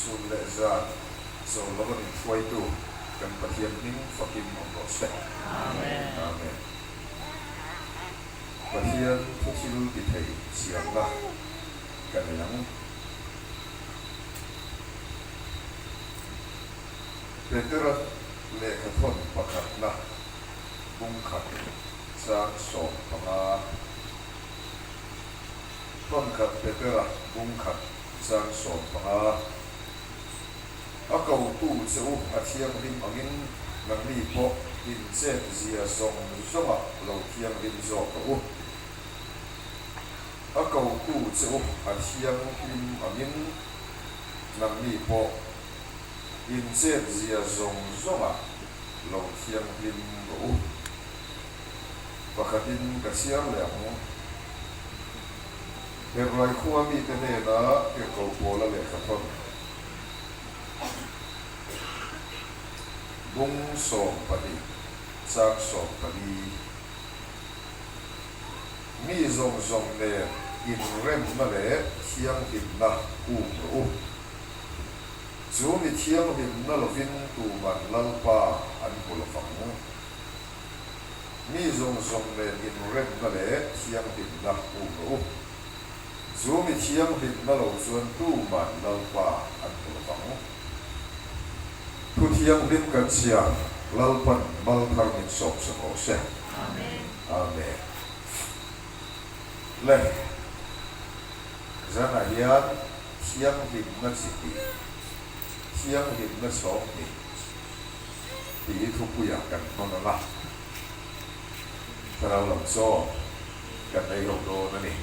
sun le zan so lawan in foi tu kan pathian ning fakim mo se amen amen pathian thusil ki thei siam la kan yang Petra le khathon pakhat na bung khat sang so panga ton khat Petra bung khat sang so panga akau tu seu athiam rim angin ngani po in se zia song zonga lo thiam rim zo ko akau tu seu athiam rim angin ngani po in se zia zong zonga lo thiam rim ko pakhatin kasiar le mo Hebroi khuami te ne na ke ko pola le khathon bung so padi sak so padi mi zong zong ne in rem na le thiang him na u chu mi thiang him na lovin tu man lalpa an pula fang mi zong zong ne in rem na le thiang him na u chu mi thiang him na lo chuan tu man lalpa an pula fang tu thiang lim kan sia lalpan mal thar min sok so se amen amen le zana hian thiang lim na chi thiang lim na so ni ti thu pu ya kan non la tarau lam so kan ai ho do na ni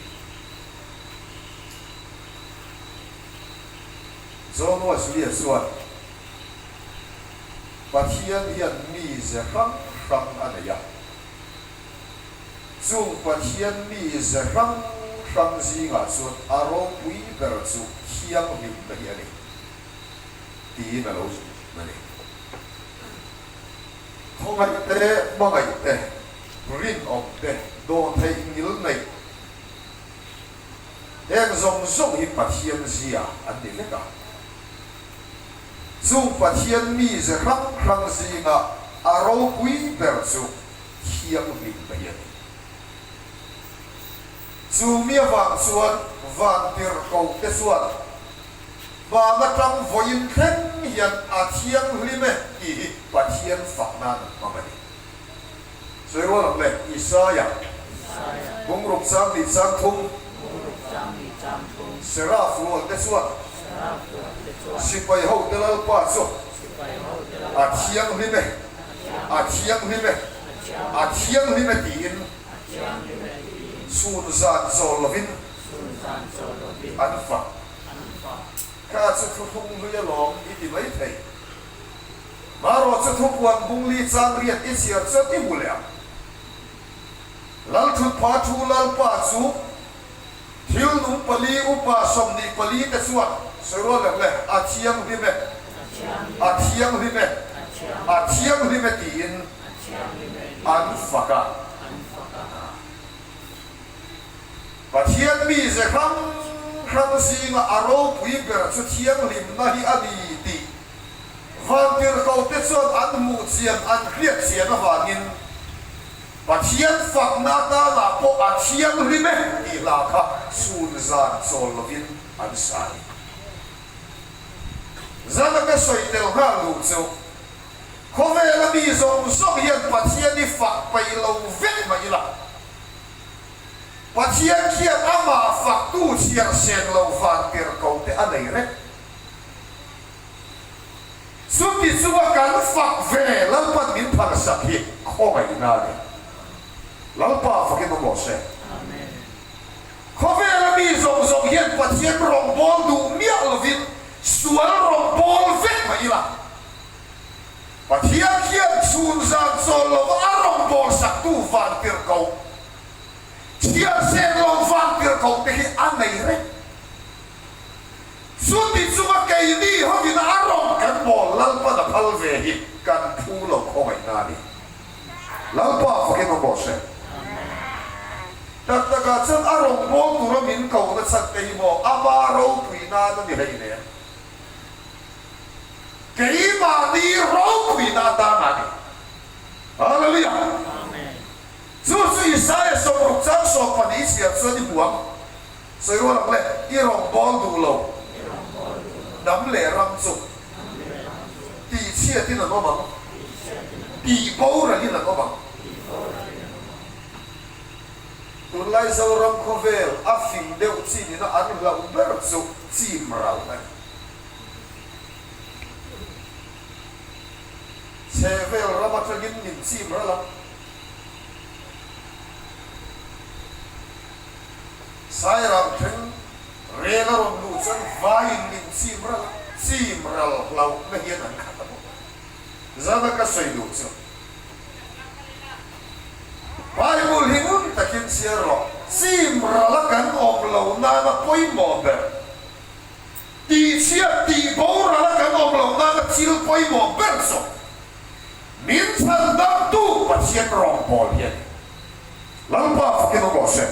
zo no sulia suat Pathian hian mi ze rang anaya chung pathian mi ze rang zinga chuan aro pui ber chu thiang him na hi ani ti na lo na ni khongai te mangai te rin om te do thei ngil nei em zong zong hi pathian zia an ni le ka Zu pathian mi ze rang zinga aro pui ber chu thiang him na hi ani chu mi wang chuan van tir ko te chuan ba ma tang voin khen hian a thiang hlime ki pathian faknan mamani soiro lam le Isaya bung rup sang li sang thum seraf lo te chuan sipai ho te lal pa chu a thiang hlime tin sun zan zol lovin an fa ka chu thu thung lu ya long I ti mai thei maro chu thu puan bung li chang riat I siar chu ti hulia lal thu pa thu lal pa chu thil nu pali upa som ni pali te chuan sero le le a thiang hlime tin an fa ka Pathian mi ze kham zinga aro pui ber chu thiang lim na hi ani ti van tir ko te chuan an mu chian an khriat chian a wangin Pathian fak na ta la po a thiang lim I la kha sun zan chol lovin an sai zana ka soi tel ha lu chu khove la mi zong zong hian Pathian ni fak pai lo vet mai la Pathian khiat ama fak tu chiang sen lo van tir ko te anei re suti chuwa kan fak ve lalpan min phar sak hi khomai na ni lalpa fakin mo se amen khove la mi zong zong hian Pathian rong bol du mia lovin sual rong bol ve mai la Pathian khiat sun zan chol lo arong bol sak tu van tir ko Siya sen lo van tir ko te hi anei re suti chunga kei ni hovina arong kan bol lalpa na phal ve hi kan phu lo khomai na ni lalpa fakin mo se tak taka chen arong bol tu ro min ko na chat te mo amaro pui na ni hei ne cái mà đi rau quỷ na ta này hallelujah chú suy sai số một trăm số phần ý siết số đi buông soi rồi lắm lệ đi rong ball đủ lâu đấm lệ ram sụp tỷ chia đi là có bằng tỷ bao là đi là có bằng tụi lai sau ram có về áp phim đều chỉ đi nó ăn là un bớt sụp chỉ mà này xe về ram mà cho nhìn nhìn chỉ mà lắm sai ram thằng rê nó ram nụ chân vai nhìn chỉ mà lâu nó hiện anh khát lắm giờ nó cái sợi nụ chân Bible hingun takin sierro chỉ mà là cái ông lâu na nó quay mò bè tí chia tí bầu là cái ông lâu na nó chịu quay mò bè số miễn chân đam tu bắt xiên rong bò liền lăng ba phải cái nó bỏ xe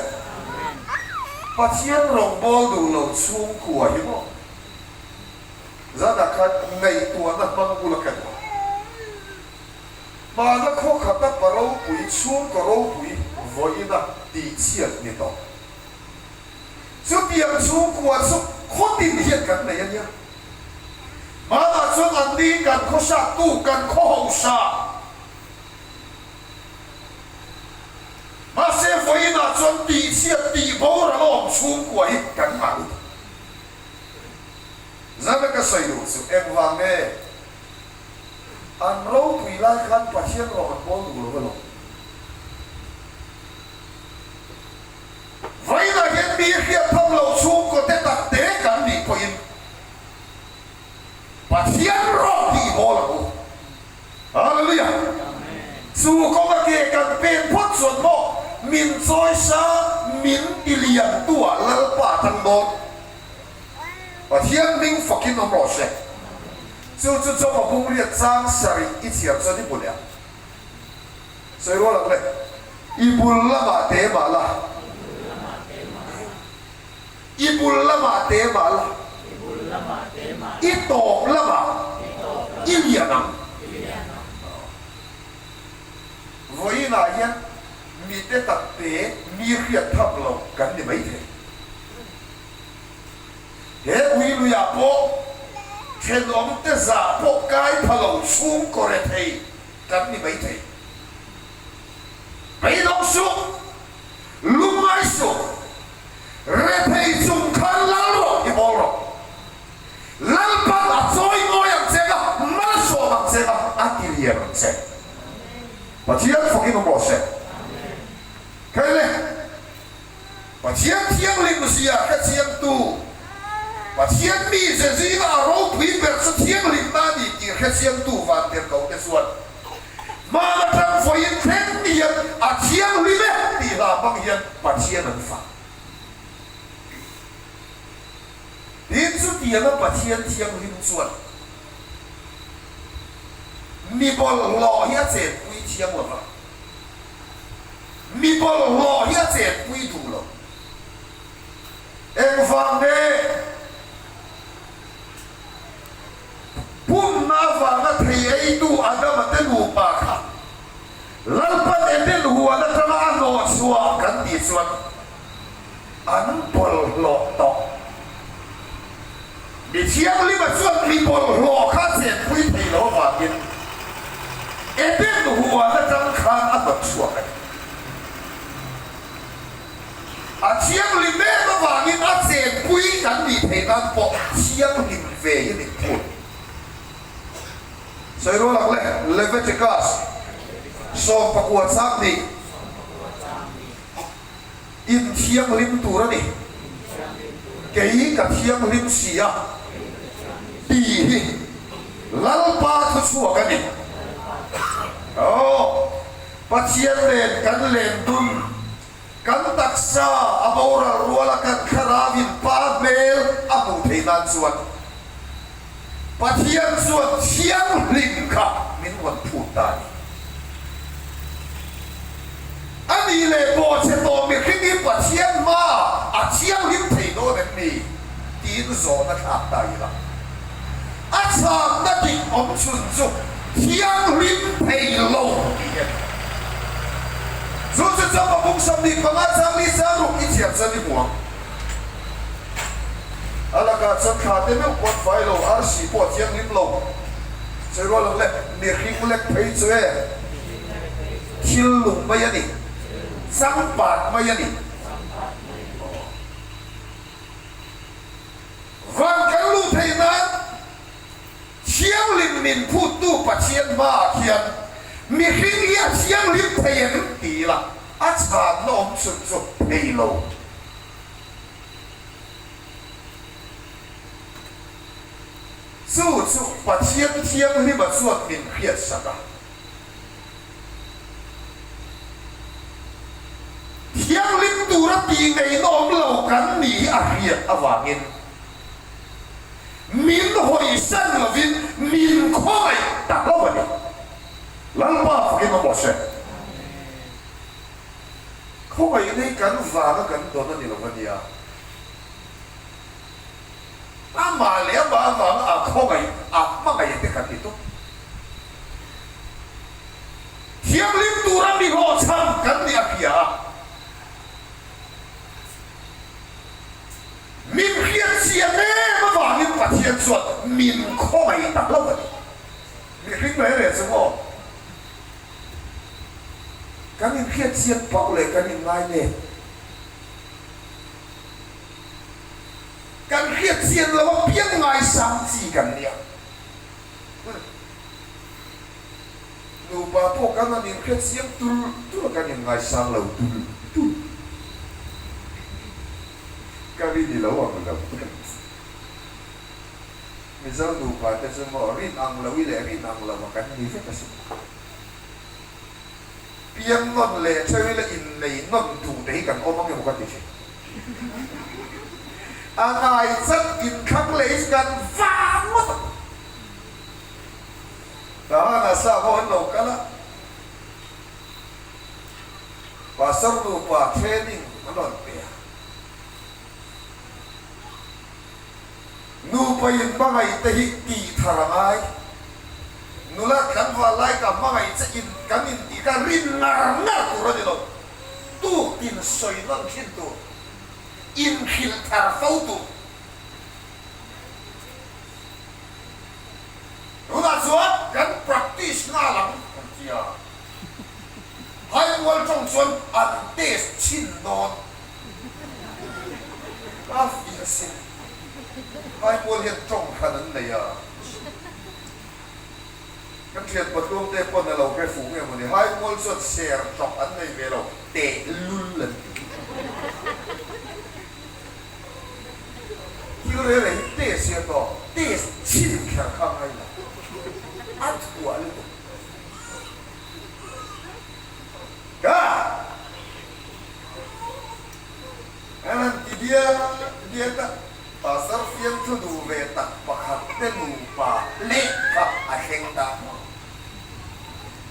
bắt xiên rong bò đủ lâu xuống của hiếm không giờ đã cái ngày tuổi nó mang bùa cái mà nó khó khăn đó bà râu bụi xuống có râu bụi với nó đi chia như đó số tiền xuống của số khó tin hiện cái này nhá mà là số ăn đi cần khó sa tu cần khó hậu sa mà sẽ với nó số đi chia đi bao là nó xuống của hết cái mà giờ nó cái sợi đủ số em vàng này anh râu quỳ lại khăn bắt chiên rồi còn bố đủ rồi vậy là hiện bị khi thông lầu xuống có thể đặt tế cả bị quên bắt chiên rồi thì bố là bố hallelujah dù có cái kia cần bên phốt xuân mộ mình dối xa mình đi liền tua lỡ bà thằng đồn bắt chiên mình phải kinh nó bỏ xe就这么攻略张三一起做的不了，所以我认为一步那么得嘛了，一步那么得嘛了，一懂那么一脸能，为那样你得特别你血塌了，跟你没得，哎，为了呀不。thiên ông te giả bộ cái thằng lầu xuống có thể thấy cắn đi mấy thấy mấy đông xuống lúc mai xuống re thấy dùng khăn lăn rồi thì bỏ rồi lăn bắt là trôi ngồi ăn xe đó mất số bằng xe đó ăn đi liền bằng xe và thiên phải nó bỏ xe cái này và thiên linh gì à cái thiên tu và thiên mi sẽ gì là râu quý biệt sẽ thiên linh ta đi thì cái thiên tu và tiền cầu cái xuân mà là trong phải thiên mi à thiên linh thì là bằng hiện và thiên linh phật đến chút tiền nó và thiên linh xuân mi bỏ lò hết tiền quý thiên một lần mi bỏ lò hết tiền quý đủ rồi em vàng đây na vanga thei tu adama te lu pa kha lalpan ende lu ana tama no suwa kan ti suan an pol lo to bi chiang li ma suan li pol lo kha se pui thei lo wa kin ende lu ana tam khan a ba suwa a chiang li me ma wa kin a se pui kan ni thei nan po chiang li ve ni pul Saya ulang Leviticus so pakuat sakti in thiang lim tura ni kei ka thiang lim sia ti hi lalpa thu chua ka ni oh pathian len kan len dun kan taksa abora ruala kan kharavin pa mel abu theinan chuan pathian suat siang lim ka min wan putai ani le bo che to mi khini pathian ma a siang lim thei no ne ni tin zo na kha dai la a cha na ti om chun chu thiang lim thei lo zo chu cha pa bung sam ni panga chang ni sa ru i chiam sa ni muang ala ka chan kha te me pot fai lo ar si po thiang lim lo se ro lo le ni khing lek phei chue thil lung mai ani sang pat mai ani van kan lu thei na chiang lim min phu tu pa chian ma khian mi khing ya chiang lim thei em ti la a cha nom chun chu thei lo chu pa chiang lim a chuat min khiat saka thiang lim tu ra ti ngei nom lo kan ni a hiat awangin min hoi san lovin min khoi ta lo ni lang pa phkin mo se khoi nei kan va na kan do na ni lo ni a ama le ba va a khoi a ma ga ye te kan ti to thiang lim tu ra mi ho cham kan ni a pia min khiat sia ne ma va min pa thian chuat min khoi ta lo ni mi khing le le chu mo kan in khiat sia pa le kan in ngai ne kan khiat sia lo pian ngai sam chi kan nia nu pa po kan in khiat sia tu kan in ngai sang lo tu kami di lawa menggap, misal tu pada semua rin ang lawi le rin ang lawa kan ni fe kasi, piang non le cewek le in le non tu deh kan omong yang bukan dicek, angai zat in kang le kan vangot, dah nasa mohon lo kala, pasar lupa training manon pe. Nu payin bangai tehi ti tharangai nula kan walai ka bangai che in kan in ti ka rin ngar ngar tu ro lo tu tin soi non khin tu in khil thar fau tu nula chuan kan practice na lang kan tia hai wal trong chuan an test chin non ka fi sin ai mua hiện trong khả năng này à các thiệt bật công tê quân là lâu cái phú nghe mà này hai mua xuất xe chọc ăn này về lâu tệ luôn lần khi nó lấy tê xe to tê chín khả khang hay là ăn thua lên cả anh thì dia tak pasar fiang tu du ve tak pakhat te lupa le ka a heng ta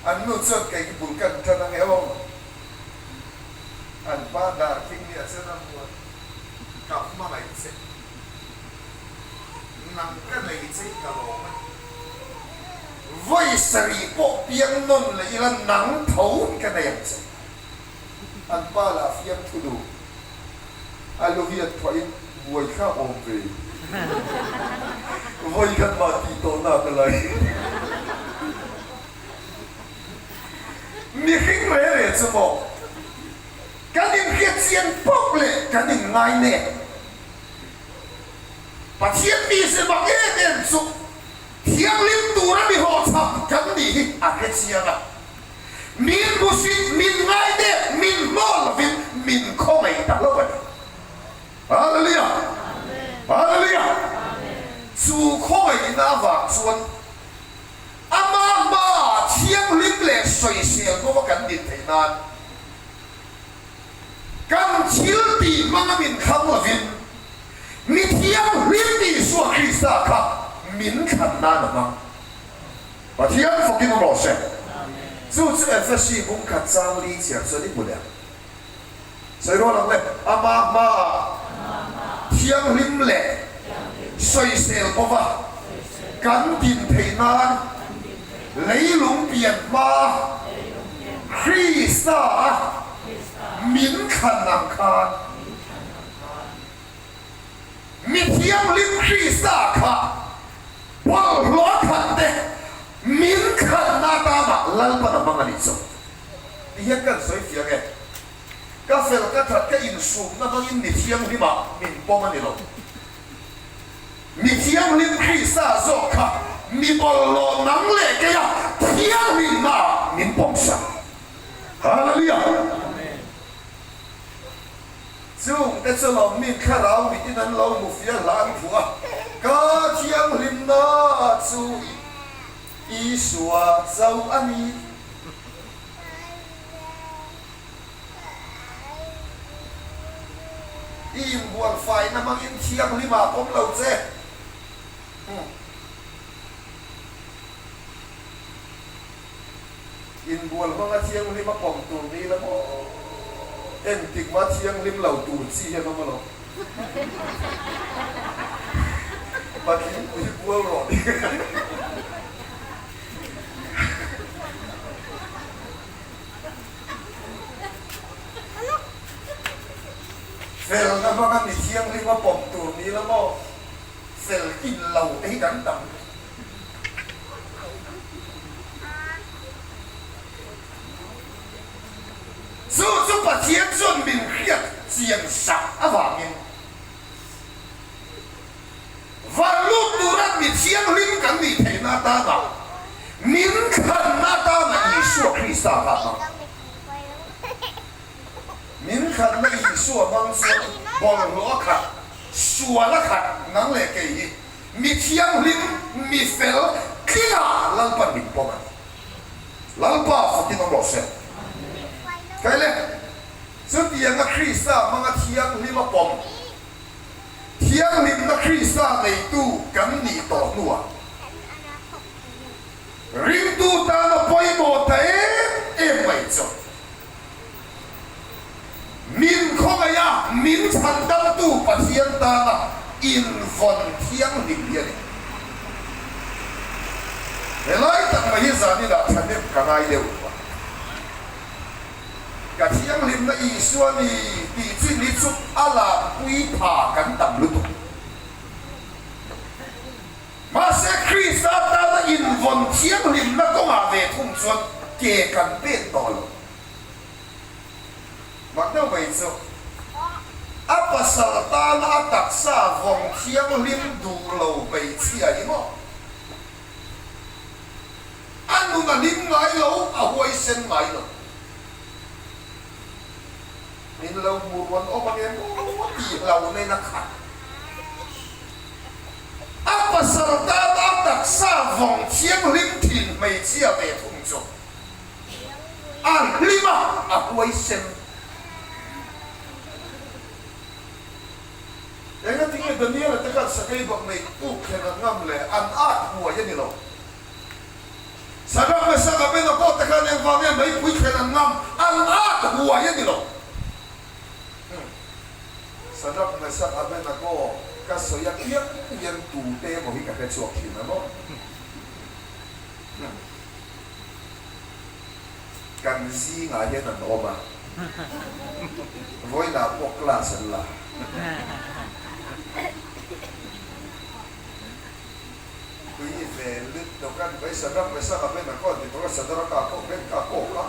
an nu chot kai ki bul kan tan ang ewong an pa dar king ni ase na mo ka ma lai se nang ka lai se ka lo ma voi sari po piang non le ilan nang thau ka nei se an pa la fiang tu du alo hiat thoi voi kha om về voi kan ma ti to na ka lai mi khing re chu mo kan in khiat sian pok le kan in ngai ne pa thian mi se ba ge den su thiang lim tu ra mi ho chap kan ni a ke sia na min busit min ngai de min mol vin min khomai ta lo ba Hallelujah. Hallelujah. Su khoi na va chuan ama thiang lim le soi sel no kan din thei nan kan chil ti mang min kham lovin mi thiang lim ti su Krista kha min khan na na ma pa thiang fokin ro se zu zu efesi bung khat chang li chia so ni bu le sai ro lang le ama thiang lim le soi sel over กันดินเทนานlấy lũng biển mà Christa miễn khẩn nặng khan mi thiang lim Christa kha wal lo khan de miễn khẩn na ta ma lal pa na mga nitso diyan kan soi fiang e ka fel ka that ka in sum na bang in mi thiang lima min poma ni lo mi thiang lim Christa zo kha mi bol lo nang le ke ya thiang min na min pom sa hallelujah amen chung te cho lo min kha rao mi tin an lo mu fia lan thua ka thiang lim na chu i suwa zau ani im buồn phải na mang in thiang lima pom lo che in buồn mga thiang lima pom tu ni la mo em tik ma thiang lim lau tu si he ma lo ba ki ku buol ro fel na mga mi thiang lima pom tu ni la mo fel in lau ei dan tam Su把天尊明黑肩上啊方面，万路突然你天灵感你陪那大道，明看那大那艺术可以啥干嘛？明看那艺术忙说，网络看，说了看，能来给你，你天灵你fel，听啊，老板明白吗？老板福建的老师。cái này trước tiên là Christa mang thiang lima pom thiang lim na Christa này tu cắn nị tổ nua rim tu ta nó bôi mồ thế em vậy cho min không ai à min thành đam tu bát thiang ta na in von thiang lim vậy này lại tặng mấy giờ này là thành đẹp cả ngày đều cả thiang lim na i suan ni ti chin ni chup ala pui pha kan tam lu tu ma se Christa ta na in von thiang lim na ko ma ve thum chuan ke kan pe to lo mak no bai chu apa sal ta na tak sa von thiang lim du lo bai chi ai mo anu na lim ngai lo a hoi sen ngai lo min lau muruan o bang ti lau nei na khat apa sarta ta tak sa vong chiang lim thin mai chia ve thum cho an lima a koi sen yang tinggal dunia la tekan sakai bak mai u khena ngam le an at huwa ye ni lo sabab sa ka ben ko tekan en va mai pui khena ngam an at huwa ye ni lo sanap na sa aben ako kasoyak yang tute mo hika ka chuak hin mo kan zi nga ye na noma voi na po class la kui ve lit to kan vai sanap na sa aben ako di to sa dara ka ko ben ka ko ka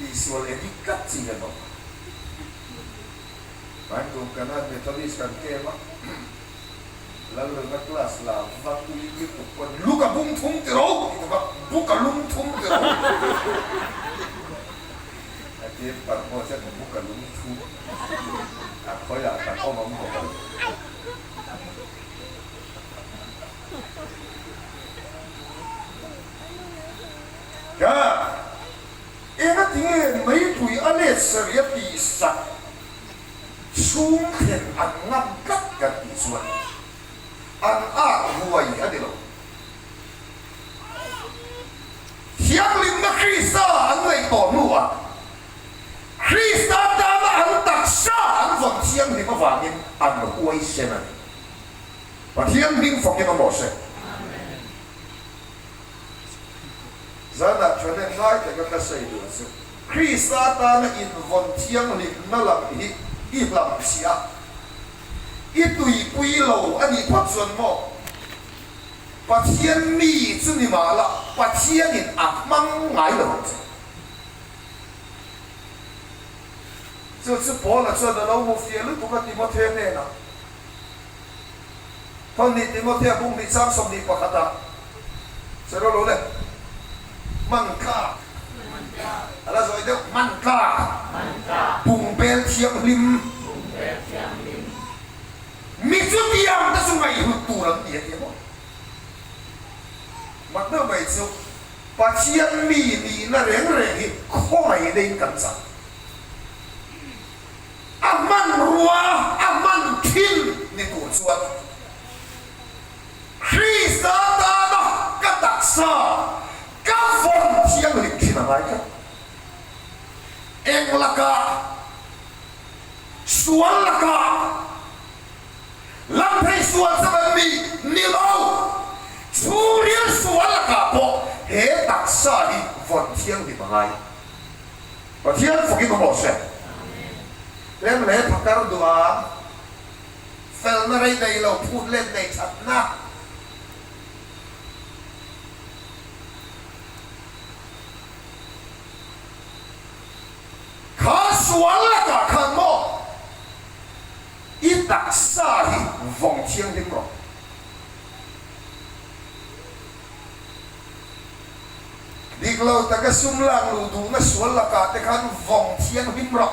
visual edikat sih kan dong. Bantu kanan metodis kan kema. Lalu dengan kelas lah, waktu itu pun luka bung tung teruk, itu pak buka lung tung teruk. Nanti pak bosnya buka lung tung. Aku ya tak kau mau buka. Ya. Ena tinggal mấy tuổi anh ấy sẽ bị sặc xuống hiện anh ngâm cắt cả bị xuân anh huay anh đi đâu thiang lim na Christa anh lại bỏ nua Christa ta na anh đặc sa anh vẫn thiang lim mà vàng an huai senan pathian ding fokin mo se zana chane ngai te ka sei du se Krista ta na in von thiang lim na lam hi i lam sia i tui pui lo ani phat chuan mo pathian mi chu ni ma la pathian in ak mang ngai lo chu Paul la chu da lo mo fie lu tu ka Timothy ne na thon ni Timothy bung ni chang som ni pakata se lo le man ka ala rồi đó man ka bung bel thiang lim mi chu tiang ta su ngai hu tu lam ye ye mo mak na bai chu pathian mi ni na reng reng hi khoi dei kan sa aman ruwa aman thin ni tu chuan Krista ta na ka taksa ka von thiang lim thin mai ka eng laka suan laka lam thei suan sa mi ni lo Surya suan laka po he taksa hi von thiang di mai pathian fokin mo se lem le phakar dua fel na rei dei lo phut len nei chat na suan la ka khan mo i tak sa hi vong thiang lim ro diglo ta ka sum lang lu du na suan la ka te khan vong thiang lim ro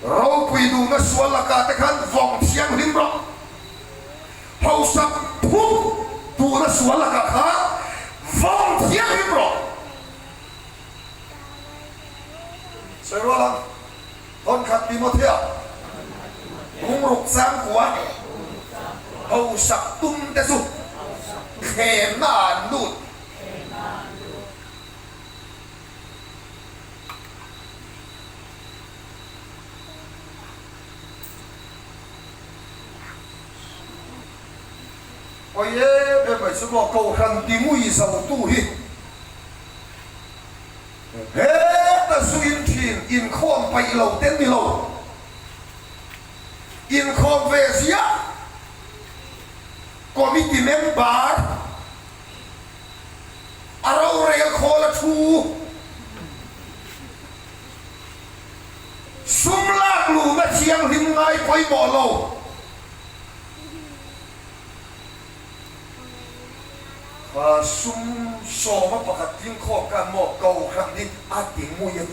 ro pui du na suan la ka te khan vong thiang lim ro hau sap pu du na suan la ka khan vong thiang lim ro rồi là con khát Timothy cũng rục sang quá hầu sặc tung te su khe na nút ôi em phải số một cầu khăn tí mũi sầu tu hi hết là suy in khom bay lâu tên mi lâu in khom về gì á committee member arau rail khola thu sum lak lu na chiang lim ngai poi mo lo sum so ma pakat tin kho kan mo kau khang ni a ting mu ye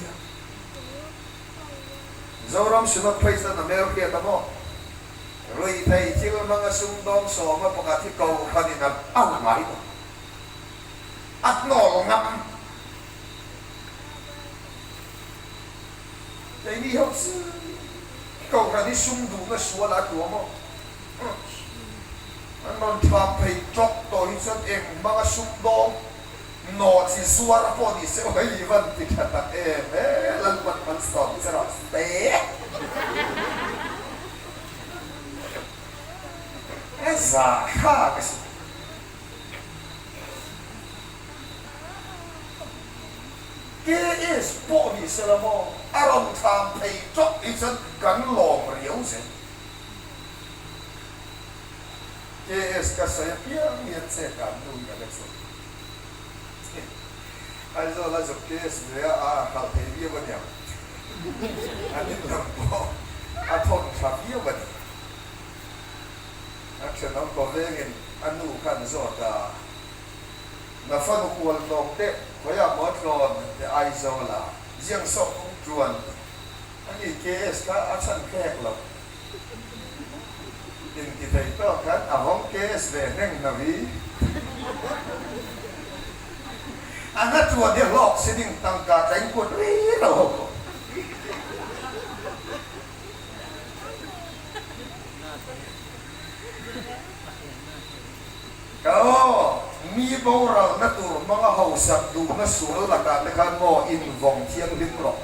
zoram sima paisa na mer ke ta mo roi thai chil manga sum dom so ma pakat ti kau khani na a ngai to at no ngam dei ni hok su kau khani sum du na suala tu mo non tham phei chok to hi chan em manga sum dom no chi suara po ni se oi van ti khata lan pat pan stop se ro te esa kha ka ke is po ni se la mo aron tham phei chok hi chan kan lo riau se es ka saya piang yet se kan nu ya leso also la so kes wer a ka te vi ba nya ani lampo a thon cha vi ba a chen am ko ve ngin anu kan zo ta na fa nu kual dok te ko ya mo tron te ai zo la jiang so kong chuan ani kes ka a chan kek la in ki thei to kan a hong kes ve neng na vi ana chuan de lok sitting tang ka teng ko ri lo Kalau mi borang na tur mga hausap du na sul la ka te kan mo in vong thiang lim ro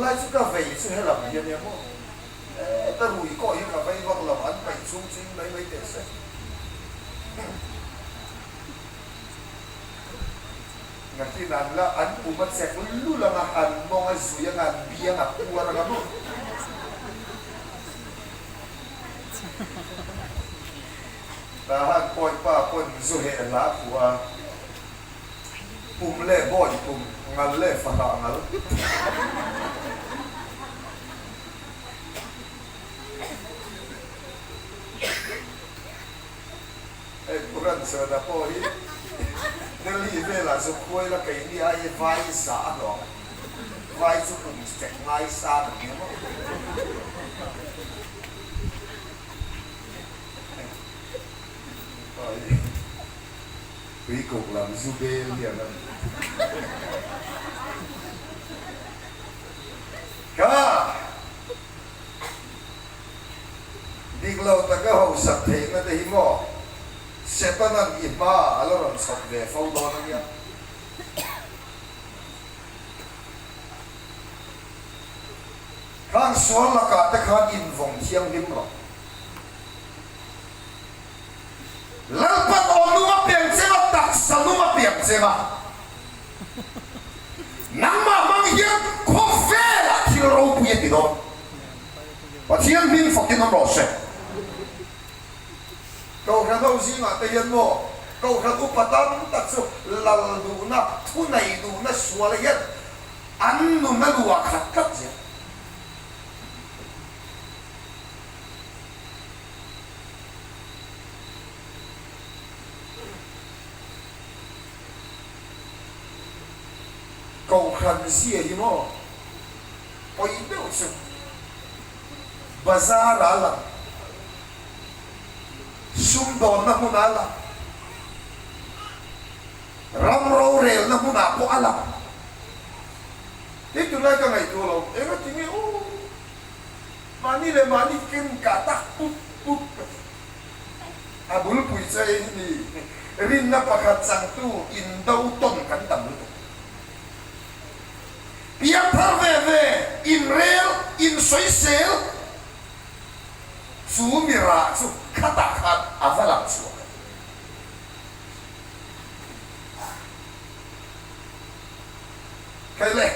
lai chu ka vei chu helam hian ya mo ta rui ko hi ka vei wak lam an pai chung ching lai lai te se ngati nan la an umat se lu la nga an mong a zuya nga bia nga puara nga mo tahan koi pa pon zu he la kuwa le boy ngal le fa ngal kuran sa na po hi nali vela so koi la kai ni ai vai sa no vai chu kum stek mai sa ni mo quý cục làm du bê liền lắm cả đi lâu ta cái hậu sạch thế nó thì mò sẽ có năng ít ba alo rồi sọc về phâu đó nó nhá khang xuống là cả ta khang in vòng thiêng hiếm rồi lalpat onuma piangcema tak saluma piangcema nangma manghian khofela thilro puye tidon pathian min fokin am rose kau khadau zinga tayan mo kau khadu patam takso laldu na thunai du na swalayan annu na luwa khakat je kau khăn xia hi mo oi beu su bazar ala sum don na hunala ram ro rel na huna po ala itu lai ka ngai tu lo e ga tingi o mani le mani kin ka ta pup pup abul pui chai ni rin na pakhat sang tu in dau ton kan tam lu piang thar ve in rel in soisel su mira su khata khat avalang su kai le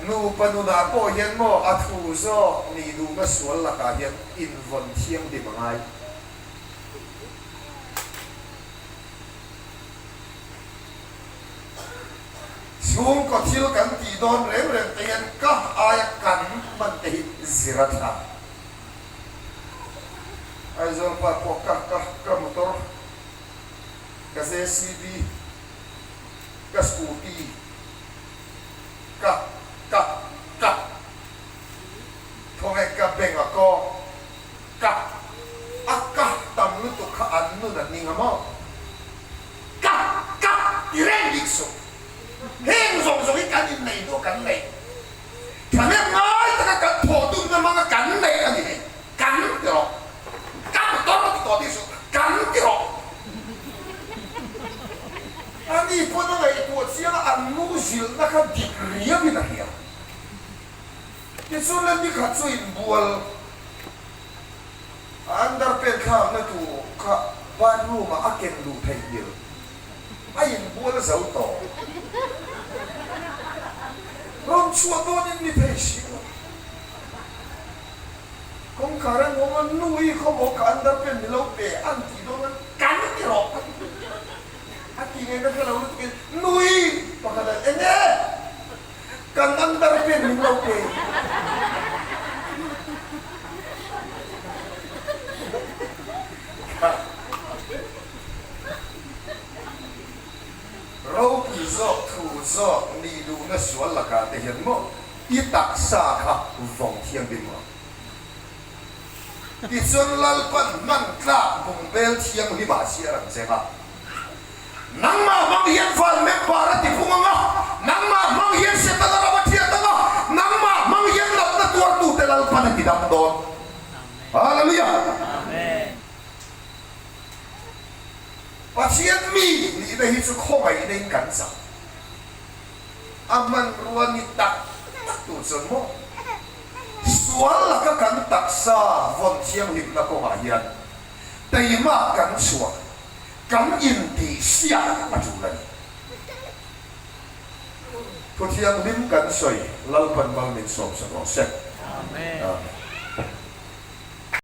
nu panuna po hian mo athu zo ni du na sual la ka hian in von thiang di mangai xuống có thiếu cảnh tỷ đòn rèm rèm tiền các ai cảnh mình thì zirat ha ai giờ pa po các motor các JCB các scooty các không ai các beng à co các tầm lúc tụ khá ăn nữa là ninh hả các ireng lịch sử heng rong cái cảnh này đồ cảnh này thằng em nói ta cái thổ tung nó mang cái cảnh này anh gì cảnh rồi cảnh đó nó đi xuống cảnh rồi anh đi qua nó này của chia nó ăn ngu xỉu nó không đi riêng như này à cái số lần đi khát suy buồn anh đã bên khám nó tụ cả ban lu mà ác kiến lu thấy nhiều ai buồn xấu tổ rom chua to ni ni pe shi kong karan mo nui ko mo ka andar pe ni lo pe an ti do man kan ni ro ati ngai na ka lo tu nui pa ka da ene kan andar pe ni lo pe rau pi zo thu zo ni du na sual la ka te hian mo i tak sa kha vong thiang din mo ti chon lal pan man tla bung bel thiang hi ba sia rang se ha nang ma mang hian fal me para ti phung nga nang ma mang hian se ta ra ba thia ta nga nang ma mang hian lap na tuar tu te lal pan ti dam don hallelujah amen pasien mi ni da hi chu khong ai nei kan sa aman ruan ni tak tu semua soal ka kan taksa von siang hip na ko ngayan tema kan suak kan inti siang majulan ko siang lim kan soi lalpan bal min som sa rosek amen